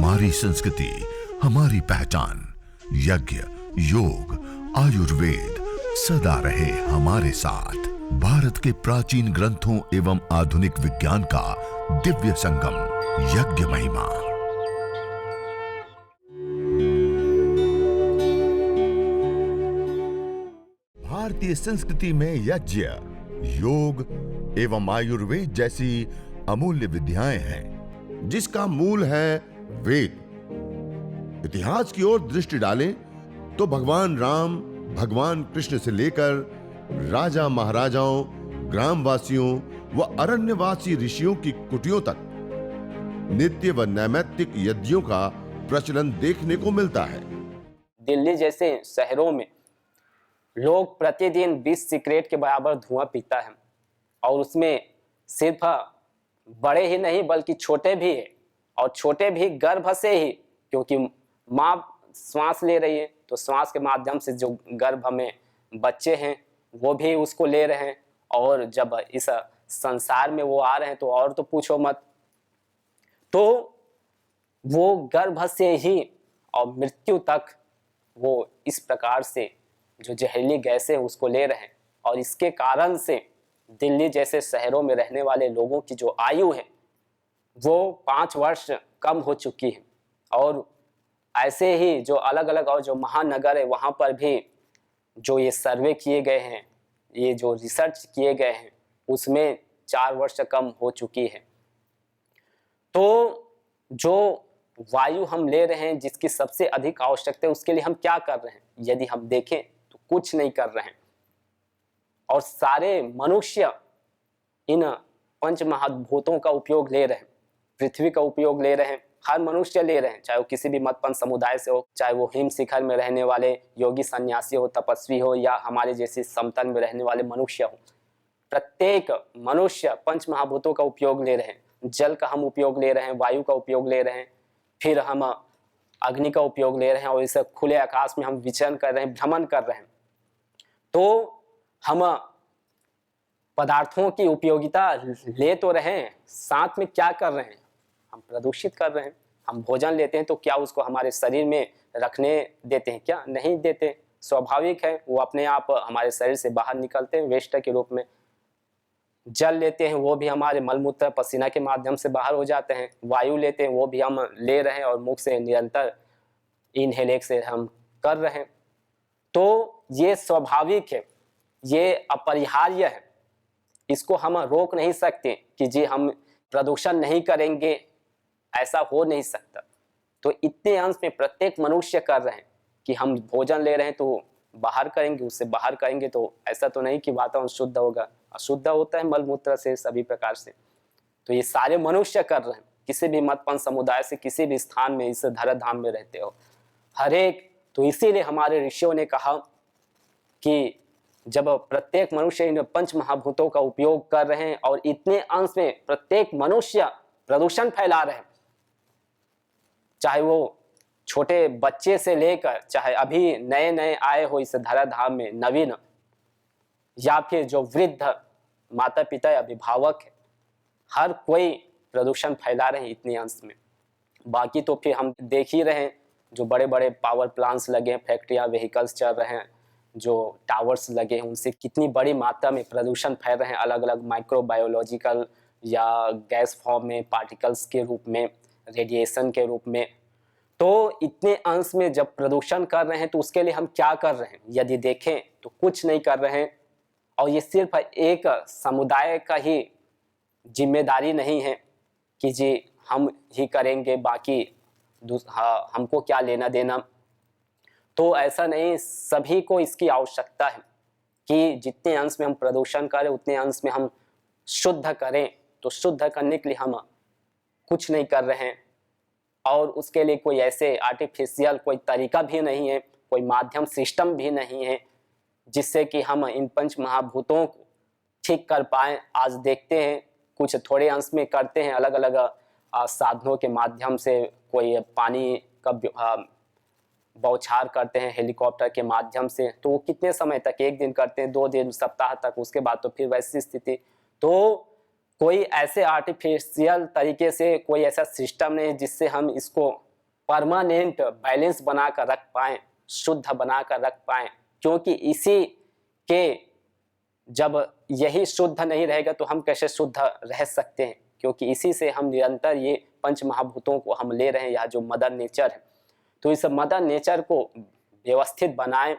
हमारी संस्कृति, हमारी पहचान। यज्ञ, योग, आयुर्वेद सदा रहे हमारे साथ। भारत के प्राचीन ग्रंथों एवं आधुनिक विज्ञान का दिव्य संगम, यज्ञ महिमा। भारतीय संस्कृति में यज्ञ, योग एवं आयुर्वेद जैसी अमूल्य विद्याएं हैं, जिसका मूल है वेद। इतिहास की ओर दृष्टि डालें तो भगवान राम, भगवान कृष्ण से लेकर राजा महाराजाओं, ग्रामवासियों व अरण्यवासी ऋषियों की कुटियों तक नित्य व नैमित्तिक यज्ञों का प्रचलन देखने को मिलता है। दिल्ली जैसे शहरों में लोग प्रतिदिन 20 सिगरेट के बराबर धुआं पीता है, और उसमें सिर्फ बड़े ही नहीं बल्कि छोटे भी है, और छोटे भी गर्भ से ही, क्योंकि माँ श्वास ले रही है तो श्वास के माध्यम से जो गर्भ में बच्चे हैं वो भी उसको ले रहे हैं, और जब इस संसार में वो आ रहे हैं तो और तो पूछो मत। तो वो गर्भ से ही और मृत्यु तक वो इस प्रकार से जो जहरीली गैसें उसको ले रहे हैं, और इसके कारण से दिल्ली जैसे शहरों में रहने वाले लोगों की जो आयु है वो 5 वर्ष कम हो चुकी है। और ऐसे ही जो अलग अलग और जो महानगर है वहाँ पर भी जो ये सर्वे किए गए हैं, ये जो रिसर्च किए गए हैं, उसमें 4 वर्ष कम हो चुकी है। तो जो वायु हम ले रहे हैं जिसकी सबसे अधिक आवश्यकता है, उसके लिए हम क्या कर रहे हैं? यदि हम देखें तो कुछ नहीं कर रहे हैं, और सारे मनुष्य इन पंच महाभूतों का उपयोग ले रहे हैं, पृथ्वी का उपयोग ले रहे हैं, हर मनुष्य ले रहे हैं, चाहे वो किसी भी मतपंथ समुदाय से हो, चाहे वो हिम शिखर में रहने वाले योगी सन्यासी हो, तपस्वी हो, या हमारे जैसे समतल में रहने वाले मनुष्य हो। प्रत्येक मनुष्य पंच महाभूतों का उपयोग ले रहे हैं। जल का हम उपयोग ले रहे हैं, वायु का उपयोग ले रहे हैं, फिर हम अग्नि का उपयोग ले रहे हैं, और इस खुले आकाश में हम विचरण कर रहे हैं, भ्रमण कर रहे हैं। तो हम पदार्थों की उपयोगिता ले तो रहे हैं, साथ में क्या कर रहे हैं? हम प्रदूषित कर रहे हैं। हम भोजन लेते हैं तो क्या उसको हमारे शरीर में रखने देते हैं? क्या नहीं देते। स्वाभाविक है वो अपने आप हमारे शरीर से बाहर निकलते हैं वेस्ट के रूप में। जल लेते हैं वो भी हमारे मलमूत्र पसीना के माध्यम से बाहर हो जाते हैं। वायु लेते हैं वो भी हम ले रहे हैं, और मुख से निरंतर इनहेलेक्स से हम कर रहे हैं। तो ये स्वाभाविक है, ये अपरिहार्य है, इसको हम रोक नहीं सकते कि जी हम प्रदूषण नहीं करेंगे, ऐसा हो नहीं सकता। तो इतने अंश में प्रत्येक मनुष्य कर रहे हैं कि हम भोजन ले रहे हैं तो बाहर करेंगे, उससे बाहर करेंगे तो ऐसा तो नहीं कि वातावरण शुद्ध होगा, अशुद्ध होता है मलमूत्र से, सभी प्रकार से। तो ये सारे मनुष्य कर रहे हैं, किसी भी मतपंथ समुदाय से, किसी भी स्थान में, इस धराधाम में रहते हो, हर एक। तो इसीलिए हमारे ऋषियों ने कहा कि जब प्रत्येक मनुष्य इन पंच महाभूतों का उपयोग कर रहे हैं और इतने अंश में प्रत्येक मनुष्य प्रदूषण फैला रहे हैं, चाहे वो छोटे बच्चे से लेकर चाहे अभी नए नए आए हो इस धराधाम में नवीन, या फिर जो वृद्ध माता पिता अभिभावक है, हर कोई प्रदूषण फैला रहे हैं इतने अंश में। बाकी तो फिर हम देख ही रहे हैं जो बड़े बड़े पावर प्लांट्स लगे हैं, फैक्ट्रियां, व्हीकल्स चल रहे हैं, जो टावर्स लगे हैं, उनसे कितनी बड़ी मात्रा में प्रदूषण फैल रहे हैं, अलग अलग माइक्रोबायोलॉजिकल या गैस फॉर्म में, पार्टिकल्स के रूप में, रेडिएशन के रूप में। तो इतने अंश में जब प्रदूषण कर रहे हैं तो उसके लिए हम क्या कर रहे हैं? यदि देखें तो कुछ नहीं कर रहे हैं, और ये सिर्फ एक समुदाय का ही जिम्मेदारी नहीं है कि जी हम ही करेंगे, बाकी हमको क्या लेना देना। तो ऐसा नहीं, सभी को इसकी आवश्यकता है कि जितने अंश में हम प्रदूषण करें उतने अंश में हम शुद्ध करें। तो शुद्ध करने के लिए हम कुछ नहीं कर रहे हैं, और उसके लिए कोई ऐसे आर्टिफिशियल कोई तरीका भी नहीं है, कोई माध्यम सिस्टम भी नहीं है जिससे कि हम इन पंच महाभूतों को ठीक कर पाएं। आज देखते हैं कुछ थोड़े अंश में करते हैं, अलग अलग साधनों के माध्यम से, कोई पानी का बौछार करते हैं हेलीकॉप्टर के माध्यम से, तो वो कितने समय तक, 1 दिन करते हैं, 2 दिन, सप्ताह तक, उसके बाद तो फिर वैसी स्थिति। तो कोई ऐसे आर्टिफिशियल तरीके से कोई ऐसा सिस्टम नहीं जिससे हम इसको परमानेंट बैलेंस बनाकर रख पाएं, शुद्ध बनाकर रख पाएं, क्योंकि इसी के जब यही शुद्ध नहीं रहेगा तो हम कैसे शुद्ध रह सकते हैं, क्योंकि इसी से हम निरंतर ये पंच महाभूतों को हम ले रहे हैं, या जो मदर नेचर है। तो इस मदर नेचर को व्यवस्थित बनाएं,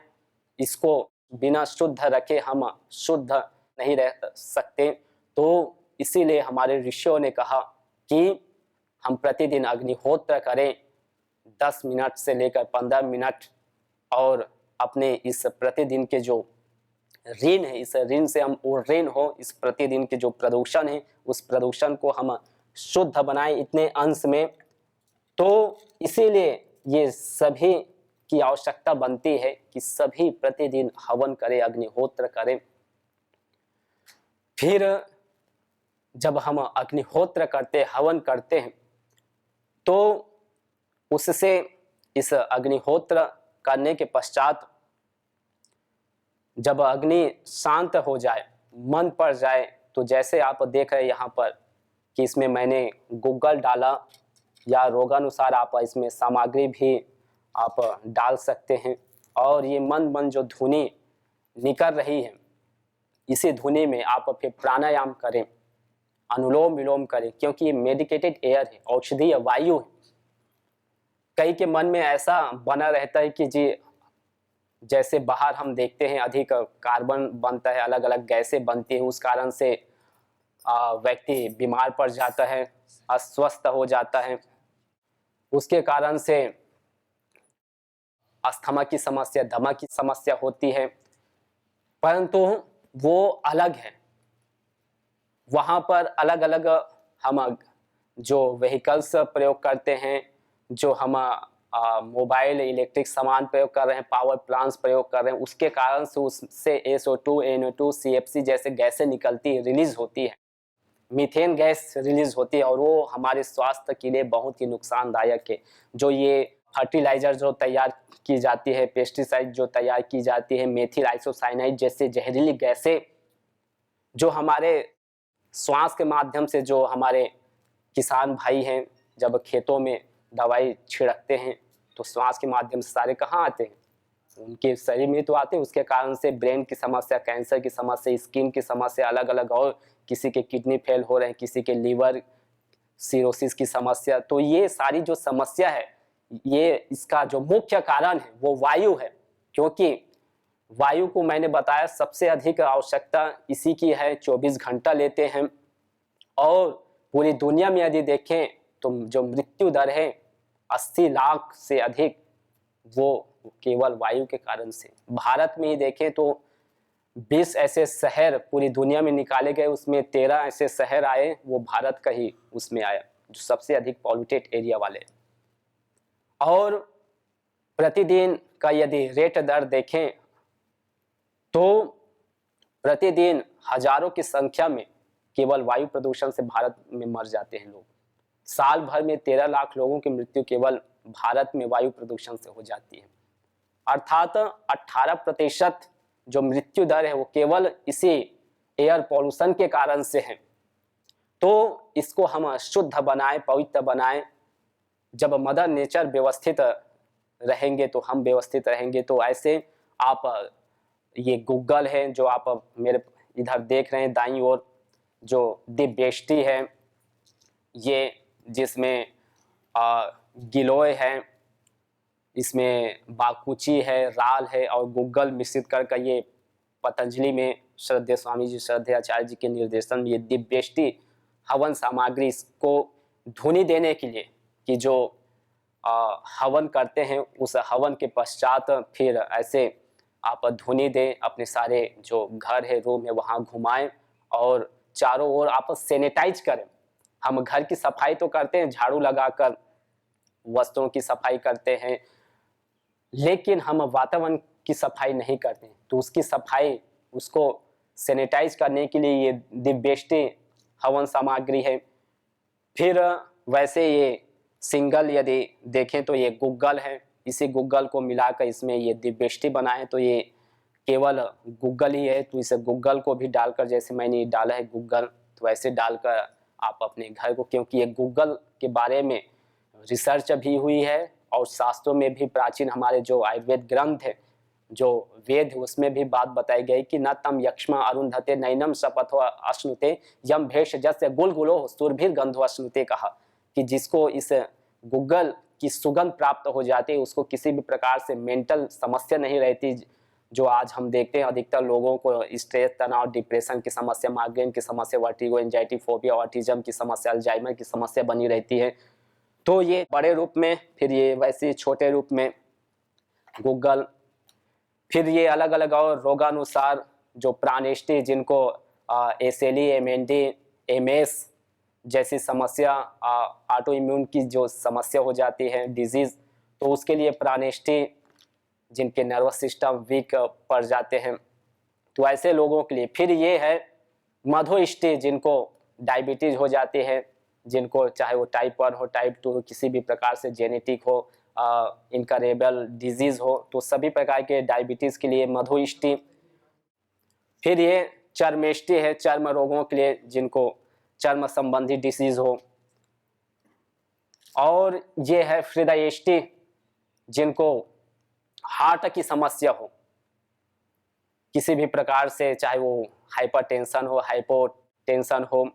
इसको बिना शुद्ध रखे हम शुद्ध नहीं रह सकते। तो इसीलिए हमारे ऋषियों ने कहा कि हम प्रतिदिन अग्निहोत्र करें 10 मिनट से लेकर 15 मिनट, और अपने इस प्रतिदिन के जो ऋण है, इस ऋण से हम ऋण हो, इस प्रतिदिन के जो प्रदूषण है उस प्रदूषण को हम शुद्ध बनाएं इतने अंश में। तो इसीलिए ये सभी की आवश्यकता बनती है कि सभी प्रतिदिन हवन करें, अग्निहोत्र करें। फिर जब हम अग्निहोत्र करते, हवन करते हैं, तो उससे इस अग्निहोत्र करने के पश्चात जब अग्नि शांत हो जाए, मन पड़ जाए, तो जैसे आप देख रहे हैं यहाँ पर कि इसमें मैंने गूगल डाला, या रोगानुसार आप इसमें सामग्री भी आप डाल सकते हैं। और ये मन जो धुनी निकल रही है, इसी धुनी में आप फिर प्राणायाम करें, अनुलोम विलोम करें, क्योंकि ये मेडिकेटेड एयर है, औषधीय वायु है। कई के मन में ऐसा बना रहता है कि जी जैसे बाहर हम देखते हैं अधिक कार्बन बनता है, अलग अलग गैसें बनती है, उस कारण से व्यक्ति बीमार पड़ जाता है, अस्वस्थ हो जाता है, उसके कारण से अस्थमा की समस्या, दमा की समस्या होती है। परंतु वो अलग है, वहाँ पर अलग अलग हम जो व्हीकल्स प्रयोग करते हैं, जो हम मोबाइल इलेक्ट्रिक सामान प्रयोग कर रहे हैं, पावर प्लांट्स प्रयोग कर रहे हैं, उसके कारण से उससे SO2, NO2, CFC जैसे गैसें निकलती है, रिलीज होती है, मीथेन गैस रिलीज होती है, और वो हमारे स्वास्थ्य के लिए बहुत ही नुकसानदायक है। जो ये फर्टिलाइजर जो तैयार की जाती है, पेस्टिसाइड जो तैयार की जाती है, मेथिल आइसोसाइनाइड जैसे जहरीली गैसें जो हमारे श्वास के माध्यम से, जो हमारे किसान भाई हैं जब खेतों में दवाई छिड़कते हैं तो श्वास के माध्यम से सारे कहाँ आते हैं, उनके शरीर में तो आते हैं। उसके कारण से ब्रेन की समस्या, कैंसर की समस्या, स्किन की समस्या अलग अलग, और किसी के किडनी फेल हो रहे हैं, किसी के लीवर सिरोसिस की समस्या। तो ये सारी जो समस्या है, ये इसका जो मुख्य कारण है वो वायु है, क्योंकि वायु को मैंने बताया सबसे अधिक आवश्यकता इसी की है, 24 घंटा लेते हैं। और पूरी दुनिया में यदि देखें तो जो मृत्यु दर है 80 लाख से अधिक, वो केवल वायु के कारण से। भारत में ही देखें तो 20 ऐसे शहर पूरी दुनिया में निकाले गए, उसमें 13 ऐसे शहर आए, वो भारत का ही उसमें आया, जो सबसे अधिक पॉल्यूटेड एरिया वाले। और प्रतिदिन का यदि रेट दर देखें तो प्रतिदिन हजारों की संख्या में केवल वायु प्रदूषण से भारत में मर जाते हैं लोग। साल भर में 13 लाख लोगों की मृत्यु केवल भारत में वायु प्रदूषण से हो जाती है। अर्थात 18% जो मृत्यु दर है वो केवल इसी एयर पॉल्यूशन के कारण से है। तो इसको हम शुद्ध बनाएं, पवित्र बनाएं। जब मदर नेचर व्यवस्थित रहेंगे तो हम व्यवस्थित रहेंगे। तो ऐसे आप ये गूगल है जो आप मेरे इधर देख रहे हैं दाईं ओर, जो दिव्यष्टि है, ये जिसमें गिलोय है, इसमें बाकुची है, राल है और गूगल मिश्रित कर ये पतंजलि में श्रद्धेय स्वामी जी, श्रद्धेय आचार्य जी के निर्देशन में ये दिव्यष्टि हवन सामग्री, इसको धुनी देने के लिए कि जो हवन करते हैं उस हवन के पश्चात फिर ऐसे आप धुनी दें, अपने सारे जो घर है, रूम है, वहाँ घुमाएं और चारों ओर आप सैनिटाइज करें। हम घर की सफाई तो करते हैं, झाड़ू लगाकर वस्त्रों की सफाई करते हैं, लेकिन हम वातावरण की सफाई नहीं करते। तो उसकी सफाई, उसको सैनिटाइज करने के लिए ये दिव्यष्टि हवन सामग्री है। फिर वैसे ये सिंगल यदि देखें तो ये गूगल है, इसी गूगल को मिलाकर इसमें ये दिव्यष्टि बनाए तो ये केवल गूगल ही है। तो इसे गूगल को भी डालकर, जैसे मैंने डाला है गूगल, तो वैसे डालकर आप अपने घर को, क्योंकि ये गूगल के बारे में रिसर्च भी हुई है और शास्त्रों में भी प्राचीन हमारे जो आयुर्वेद ग्रंथ है, जो वेद है, उसमें भी बात बताई गई कि न तम यक्ष्मा अरुंधते नैनम शपथो अश्नुते यम भेषजस्य गुलगुलो सुरभिर गंधो अश्नुते, कहा कि जिसको इस गुग्गल की सुगंध प्राप्त हो जाती है उसको किसी भी प्रकार से मेंटल समस्या नहीं रहती। जो आज हम देखते हैं अधिकतर लोगों को स्ट्रेस, तनाव, डिप्रेशन की समस्या, माइग्रेन की समस्या, वर्टिगो, एंजाइटी, फोबिया, ऑटिज्म की समस्या, अल्जाइमर की समस्या बनी रहती है। तो ये बड़े रूप में, फिर ये वैसे छोटे रूप में गुग्गल, फिर ये अलग अलग और रोगानुसार जो प्राणेष्टि, जिनको एसएलई, एमएनडी, एमएस जैसी समस्या, ऑटो इम्यून की जो समस्या हो जाती है, डिजीज, तो उसके लिए प्राणेष्टि, जिनके नर्वस सिस्टम वीक पड़ जाते हैं, तो ऐसे लोगों के लिए। फिर ये है मधुष्टि, जिनको डायबिटीज हो जाती है, जिनको चाहे वो टाइप 1 हो, टाइप 2 हो, किसी भी प्रकार से जेनेटिक हो, इनकरेबल डिजीज हो, तो सभी प्रकार के डायबिटीज के लिए मधुष्टि। फिर ये चर्मेष्टि है, चर्म रोगों के लिए, जिनको चर्म संबंधी डिसीज हो। और ये है हृदयेष्टि, जिनको हार्ट की समस्या हो किसी भी प्रकार से, चाहे वो हाइपरटेंशन हो, हाइपोटेंशन हो,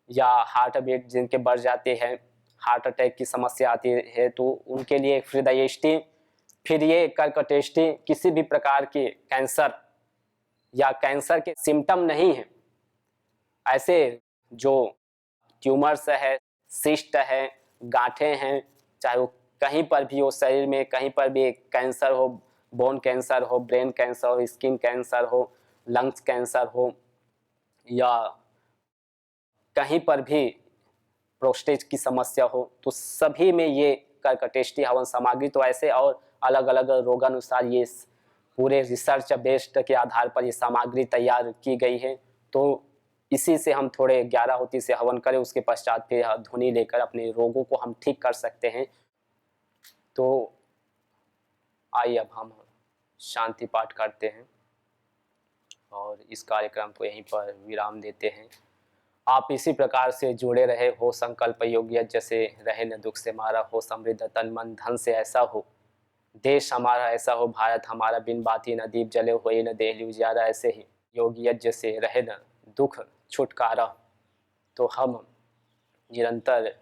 या हार्ट बीट जिनके बढ़ जाते हैं, हार्ट अटैक की समस्या आती है, तो उनके लिए हृदयेष्टि। फिर ये कर्कटेष्टि, किसी भी प्रकार के कैंसर या कैंसर के सिम्टम नहीं है, ऐसे जो ट्यूमर्स है, सिस्ट है, गांठें हैं, चाहे वो कहीं पर भी हो शरीर में, कहीं पर भी कैंसर हो, बोन कैंसर हो, ब्रेन कैंसर हो, स्किन कैंसर हो, लंग्स कैंसर हो, या कहीं पर भी प्रोस्टेट की समस्या हो, तो सभी में ये कर्कटेष्टि हवन सामग्री, तो ऐसे और अलग अलग रोगानुसार ये पूरे रिसर्च बेस्ड के आधार पर ये सामग्री तैयार की गई है। तो इसी से हम थोड़े 11 होती से हवन करें, उसके पश्चात फिर धुनी लेकर अपने रोगों को हम ठीक कर सकते हैं। तो आइए अब हम शांति पाठ करते हैं और इस कार्यक्रम को यहीं पर विराम देते हैं। आप इसी प्रकार से जुड़े रहे, हो संकल्प योग यज्ञ से, रहे न दुख से मारा, हो समृद्ध तन मन धन से ऐसा हो, देश हमारा ऐसा हो, भारत हमारा, बिन बाती न दीप जले, होए न देहली उजियारा, ऐसे ही योग यज्ञ से रहे न दुख छुटकारा। तो हम निरंतर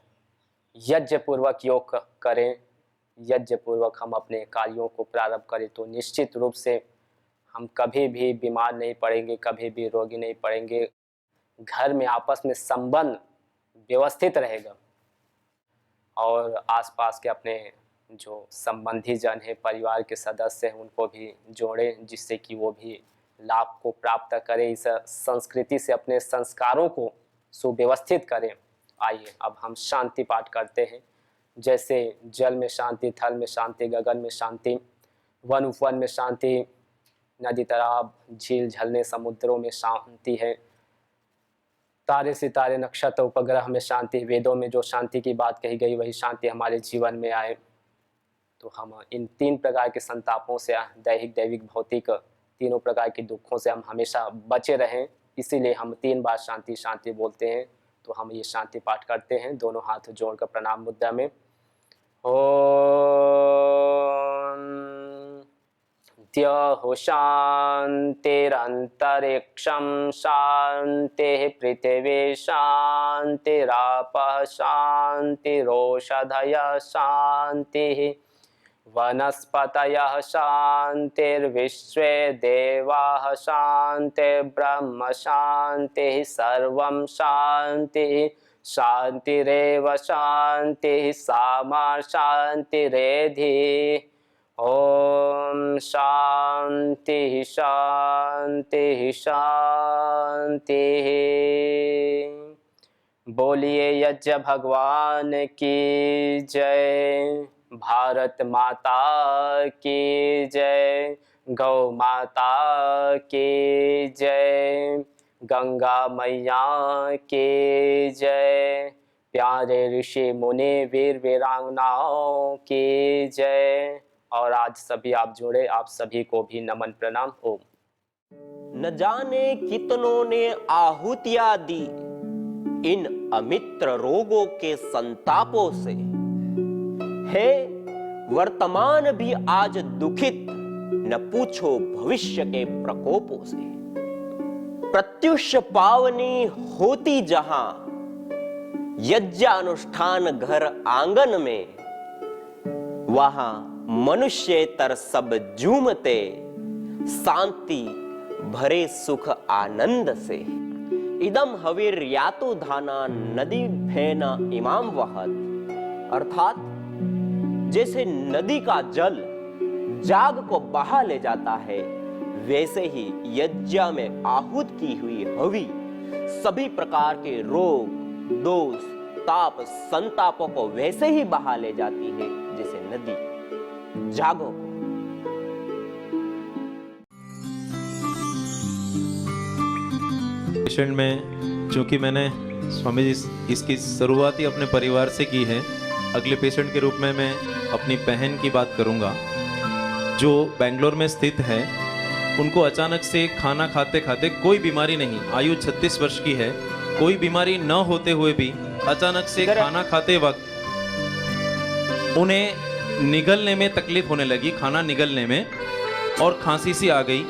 यज्ञ पूर्वक योग करें, यज्ञ पूर्वक हम अपने कार्यों को प्रारंभ करें, तो निश्चित रूप से हम कभी भी बीमार नहीं पड़ेंगे, कभी भी रोगी नहीं पड़ेंगे। घर में आपस में संबंध व्यवस्थित रहेगा और आसपास के अपने जो संबंधी जन हैं, परिवार के सदस्य हैं, उनको भी जोड़ें, जिससे कि वो भी लाभ को प्राप्त करें, इस संस्कृति से अपने संस्कारों को सुव्यवस्थित करें। आइए अब हम शांति पाठ करते हैं। जैसे जल में शांति, थल में शांति, गगन में शांति, वन उपवन में शांति, नदी तालाब झील झरने समुद्रों में शांति है, तारे सितारे नक्षत्र उपग्रह में शांति। वेदों में जो शांति की बात कही गई वही शांति हमारे जीवन में आए। तो हम इन 3 प्रकार के संतापों से, दैहिक, दैविक, भौतिक, तीनों प्रकार के दुखों से हम हमेशा बचे रहें, इसीलिए हम 3 बार शांति शांति बोलते हैं। तो हम ये शांति पाठ करते हैं, दोनों हाथ जोड़कर प्रणाम मुद्रा में। ओम द्यौः शान्तिरन्तरिक्षं शान्तिः, पृथिवी शान्तिरापः शान्तिरोषधयः शान्तिः, वनस्पतयः शान्तिर्विश्वे देवाः शान्तिर्ब्रह्म शान्तिः, सर्वं शान्तिः शान्तिरेव शान्तिः, सामा शान्तिरेधि। ओम शांति शांति शांति। बोलिए यज्ञ भगवान की जय, भारत माता की जय, गौ माता की जय, गंगा मैया की जय, प्यारे ऋषि मुनि वीर वीरांगनाओं की जय। और आज सभी आप जुड़े, आप सभी को भी नमन प्रणाम। ओम। न जाने कितनों ने आहुतियां दी इन अमित्र रोगों के संतापों से, हे वर्तमान भी आज दुखित, न पूछो भविष्य के प्रकोपों से। प्रत्युष पावनी होती जहां, यज्ञानुष्ठान घर आंगन में, वहां मनुष्य तर सब झूमते, शांति भरे सुख आनंद से। इदम हवीर यातु धाना नदी भेना इमाम वहत, अर्थात जैसे नदी का जल जाग को बहा ले जाता है, वैसे ही यज्ञ में आहूत की हुई हवि सभी प्रकार के रोग, दोष, ताप, संतापों को वैसे ही बहा ले जाती है जैसे नदी जागो को। पेशेंट में चूंकि मैंने स्वामी जी इसकी शुरुआत ही अपने परिवार से की है, अगले पेशेंट के रूप में मैं अपनी बहन की बात करूंगा जो बेंगलोर में स्थित है। उनको अचानक से खाना खाते खाते, कोई बीमारी नहीं, आयु 36 वर्ष की है, कोई बीमारी न होते हुए भी अचानक से खाना खाते वक्त उन्हें निगलने में तकलीफ होने लगी, खाना निगलने में, और खांसी सी आ गई।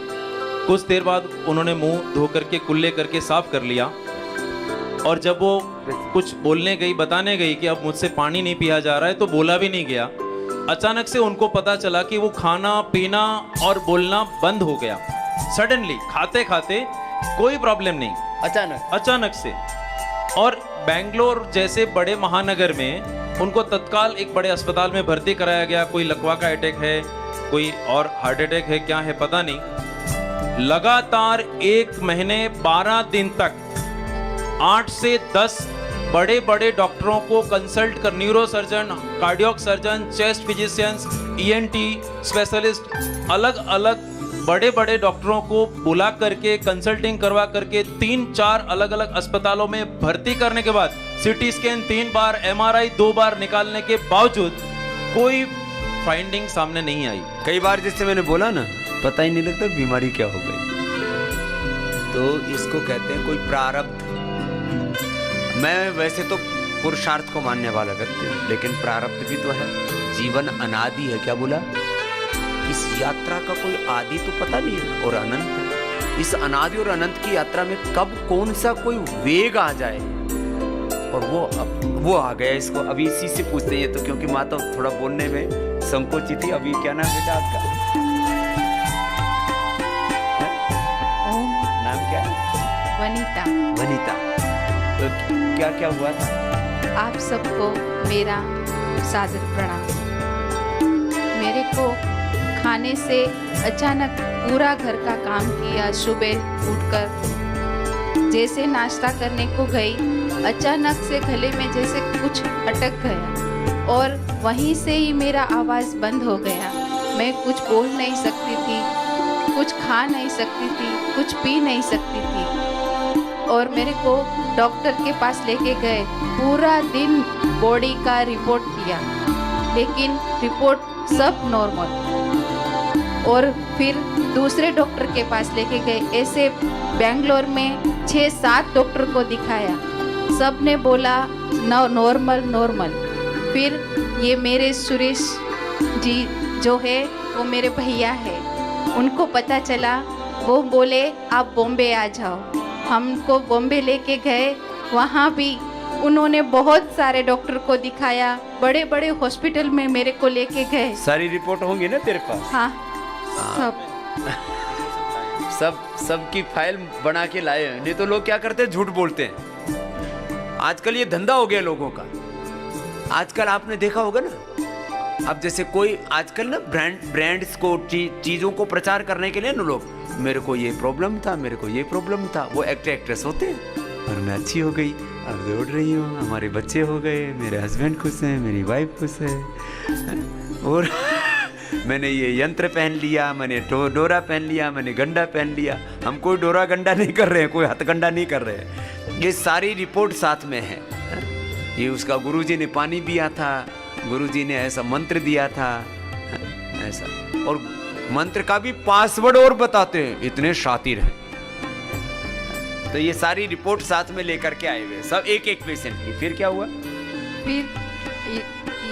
कुछ देर बाद उन्होंने मुंह धो करके कुल्ले करके साफ कर लिया, और जब वो कुछ बोलने गई, बताने गई कि अब मुझसे पानी नहीं पिया जा रहा है, तो बोला भी नहीं गया। अचानक से उनको पता चला कि वो खाना पीना और बोलना बंद हो गया। सडनली खाते खाते कोई प्रॉब्लम नहीं, अचानक से। और बेंगलोर जैसे बड़े महानगर में उनको तत्काल एक बड़े अस्पताल में भर्ती कराया गया। कोई लकवा का अटैक है, कोई और हार्ट अटैक है, क्या है पता नहीं। लगातार 1 महीने 12 दिन तक 8 से 10 बड़े बड़े डॉक्टरों को कंसल्ट कर, neuro surgeon, cardiac surgeon, chest physicians, ENT specialist, अलग अलग बड़े बड़े डॉक्टरों को बुला करके कंसल्टिंग करवा करके 3-4 अलग अलग अस्पतालों में भर्ती करने के बाद, सीटी स्कैन 3 बार, एमआरआई 2 बार निकालने के बावजूद कोई फाइंडिंग सामने नहीं आई। कई बार जैसे मैंने बोला ना, पता ही नहीं लगता बीमारी क्या हो गई। तो इसको कहते हैं कोई प्रारब्ध। मैं वैसे तो पुरुषार्थ को मानने वाला व्यक्ति हूँ, लेकिन प्रारब्ध भी तो है। जीवन अनादि है, क्या बोला? इस यात्रा का कोई आदि तो पता नहीं है, और अनंत है। इस अनादि और अनंत की यात्रा में कब कौन सा कोई वेग आ जाए, और वो आ गया। इसको अभी इसी से पूछते हैं, तो क्योंकि माँ तो थोड़ा बोलने में संकोचित थी। अभी क्या नाम बेटा आपका? नाम क्या है? वनीता। तो क्या क्या हुआ था? आप सबको मेरा सादर प्रणाम। मेरे को खाने से अचानक पूरा घर का काम किया। सुबह उठकर जैसे नाश्ता करने को गई, अचानक से गले में जैसे कुछ अटक गया, और वहीं से ही मेरा आवाज़ बंद हो गया। मैं कुछ बोल नहीं सकती थी, कुछ खा नहीं सकती थी, कुछ पी नहीं सकती थी। और मेरे को डॉक्टर के पास लेके गए, पूरा दिन बॉडी का रिपोर्ट किया, लेकिन रिपोर्ट सब नॉर्मल। और फिर दूसरे डॉक्टर के पास लेके गए। ऐसे बेंगलोर में 6-7 डॉक्टर को दिखाया, सब ने बोला नॉर्मल। फिर ये मेरे सुरेश जी जो है, वो मेरे भैया है, उनको पता चला। वो बोले आप बॉम्बे आ जाओ। हमको बॉम्बे लेके गए, वहाँ भी उन्होंने बहुत सारे डॉक्टर को दिखाया, बड़े बड़े हॉस्पिटल में मेरे को लेके गए। सारी रिपोर्ट होंगी ना तेरे पास? हाँ, सबकी फाइल बना के लाए हैं। नहीं तो लोग क्या करते हैं, झूठ बोलते हैं। आजकल ये धंधा हो गया लोगों का। आजकल आपने देखा होगा ना, अब जैसे कोई आजकल ना ब्रांड्स को चीजों को प्रचार करने के लिए ना लोग, मेरे को ये प्रॉब्लम था, मेरे को ये प्रॉब्लम था। वो एक्ट्रेस होते हैं, और मैं अच्छी हो गई, अब दौड़ रही हूँ, हमारे बच्चे हो गए, मेरे हस्बैंड खुश हैं, मेरी वाइफ खुश है, और मैंने ये यंत्र पहन लिया, मैंने डोरा पहन लिया, मैंने गंडा पहन लिया। हम कोई डोरा गंडा नहीं कर रहे हैं, कोई हथगंडा नहीं कर रहे हैं। ये सारी रिपोर्ट साथ में है। ये उसका गुरुजी ने पानी दिया था, गुरुजी ने ऐसा मंत्र दिया था, ऐसा, और मंत्र का भी पासवर्ड और बताते हैं, इतने शातिर हैं। तो ये सारी रिपोर्ट साथ में लेकर के आए हुए सब, एक पेशेंट की। फिर क्या हुआ? फिर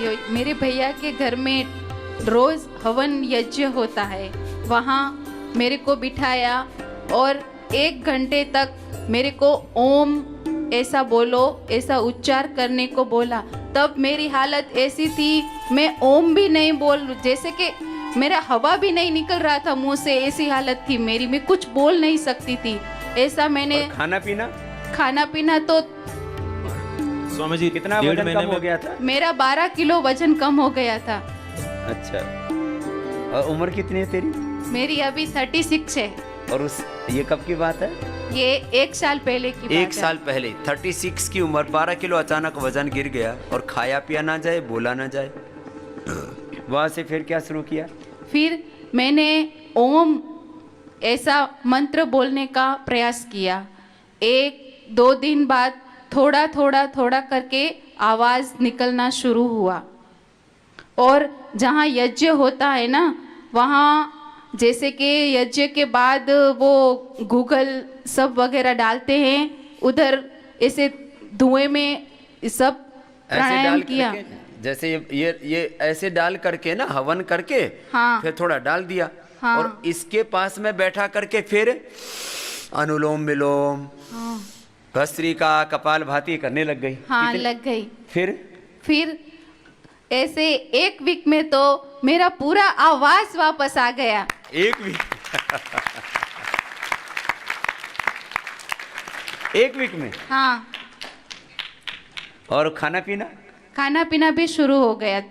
ये मेरे भैया के घर में रोज हवन यज्ञ होता है, वहाँ मेरे को बिठाया और 1 घंटे तक मेरे को ओम ऐसा बोलो, ऐसा उच्चार करने को बोला। तब मेरी हालत ऐसी थी, मैं ओम भी नहीं बोल, जैसे कि मेरा हवा भी नहीं निकल रहा था मुंह से, ऐसी हालत थी मेरी, मैं कुछ बोल नहीं सकती थी। ऐसा मैंने और खाना पीना तो स्वामी जी कितना डेढ़ वजन महीने कम हो में गया था? मेरा 12 किलो वजन कम हो गया था। अच्छा, और उम्र कितनी है तेरी? मेरी अभी 36 है। और ये कब की बात है? ये 1 साल पहले की बात है। 1 साल पहले 36 की उम्र, 12 किलो अचानक वजन गिर गया और खाया पिया ना जाए, बोला ना जाए। वहां से फिर क्या शुरू किया? फिर मैंने ओम ऐसा मंत्र बोलने का प्रयास किया। 1-2 दिन बाद थोड़ा करके आवाज़ निकलना शुरू हुआ। और जहाँ यज्ञ होता है ना, वहाँ जैसे कि यज्ञ के बाद वो गूगल सब वगैरह डालते हैं, उधर ऐसे धुएं में सब प्राणायाम किया। जैसे ये ऐसे डाल करके ना, हवन करके हाँ। फिर थोड़ा डाल दिया। हाँ। और इसके पास में बैठा करके फिर अनुलोम विलोम, हाँ, भस्त्रिका, कपाल भाती करने लग गई। हाँ लग गई। फिर ऐसे 1 वीक में तो मेरा पूरा आवाज वापस आ गया। 1 वीक 1 वीक में? हाँ। और खाना पीना भी शुरू हो गया।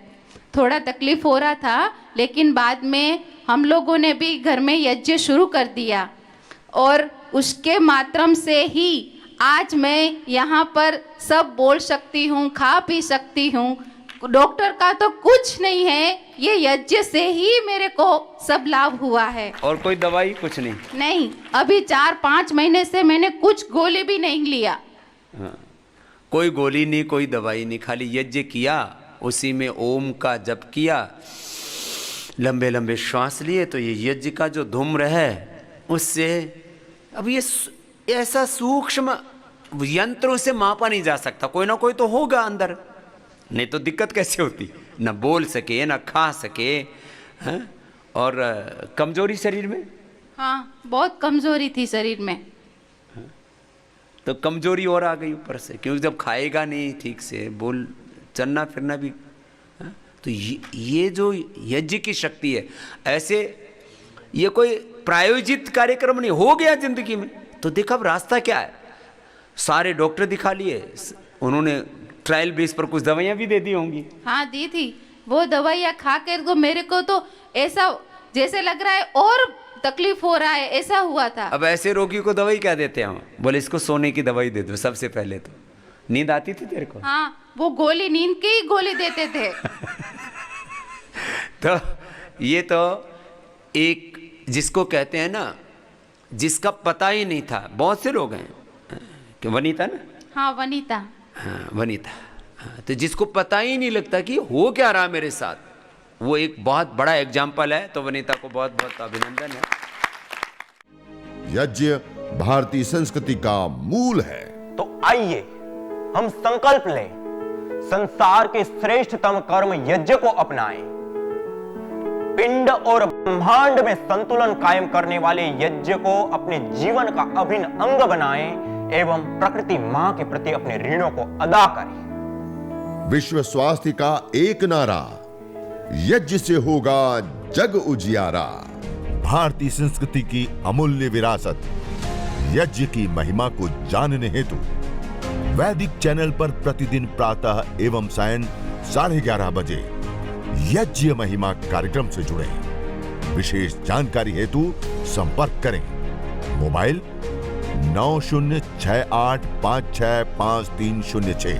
थोड़ा तकलीफ हो रहा था, लेकिन बाद में हम लोगों ने भी घर में यज्ञ शुरू कर दिया और उसके माध्यम से ही आज मैं यहाँ पर सब बोल सकती हूँ, खा पी सकती हूँ। डॉक्टर का तो कुछ नहीं है, ये यज्ञ से ही मेरे को सब लाभ हुआ है। और कोई दवाई कुछ नहीं? नहीं, अभी 4-5 महीने से मैंने कुछ गोली भी नहीं लिया। हाँ। कोई गोली नहीं, कोई दवाई नहीं, खाली यज्ञ किया, उसी में ओम का जप किया, लंबे लंबे श्वास लिए, तो ये यज्ञ का जो धूम्र है उससे अब ये ऐसा सूक्ष्म यंत्रों से मापा नहीं जा सकता। कोई ना कोई तो होगा अंदर, नहीं तो दिक्कत कैसे होती? ना बोल सके, ना खा सके, हैं? और कमजोरी शरीर में? हाँ, बहुत कमजोरी थी शरीर में। तो कमजोरी और आ गई ऊपर से, क्योंकि जब खाएगा नहीं ठीक से, बोल चलना फिरना भी, हाँ? तो ये जो यज्ञ की शक्ति है, ऐसे ये कोई प्रायोजित कार्यक्रम नहीं, हो गया जिंदगी में। तो देखा अब रास्ता क्या है, सारे डॉक्टर दिखा लिए, उन्होंने ट्रायल बेस पर कुछ दवाइयाँ भी दे दी होंगी। हाँ दी थी, वो दवाइयाँ खा कर तो मेरे को तो ऐसा जैसे लग रहा है और तकलीफ हो रहा है, ऐसा हुआ था। अब ऐसे रोगी को दवाई क्या देते हैं हम? बोले इसको सोने की दवाई दे दो सबसे पहले। तो नींद आती थी तेरे को? हाँ, वो गोली नींद की ही गोली देते थे। तो ये तो एक जिसको कहते हैं ना, जिसका पता ही नहीं था, बहुत से लोग हैं कि वनीता ना, हाँ वनीता, हाँ वनीता, हाँ, तो जिसको पता ही नहीं लगता कि हो क्या रहा मेरे साथ, वो एक बहुत बड़ा एग्जाम्पल है। तो वनीता को बहुत बहुत अभिनंदन है। यज्ञ भारतीय संस्कृति का मूल है। तो आइए हम संकल्प लें, संसार के श्रेष्ठतम कर्म यज्ञ को अपनाएं, पिंड और ब्रह्मांड में संतुलन कायम करने वाले यज्ञ को अपने जीवन का अभिन्न अंग बनाएं एवं प्रकृति मां के प्रति अपने ऋणों को अदा करें। विश्व स्वास्थ्य का एक नारा, यज्ञ से होगा जग उजियारा। भारतीय संस्कृति की अमूल्य विरासत यज्ञ की महिमा को जानने हेतु वैदिक चैनल पर प्रतिदिन प्रातः एवं सायं 11:30 बजे यज्ञ महिमा कार्यक्रम से जुड़े। विशेष जानकारी हेतु संपर्क करें। मोबाइल 9068565306।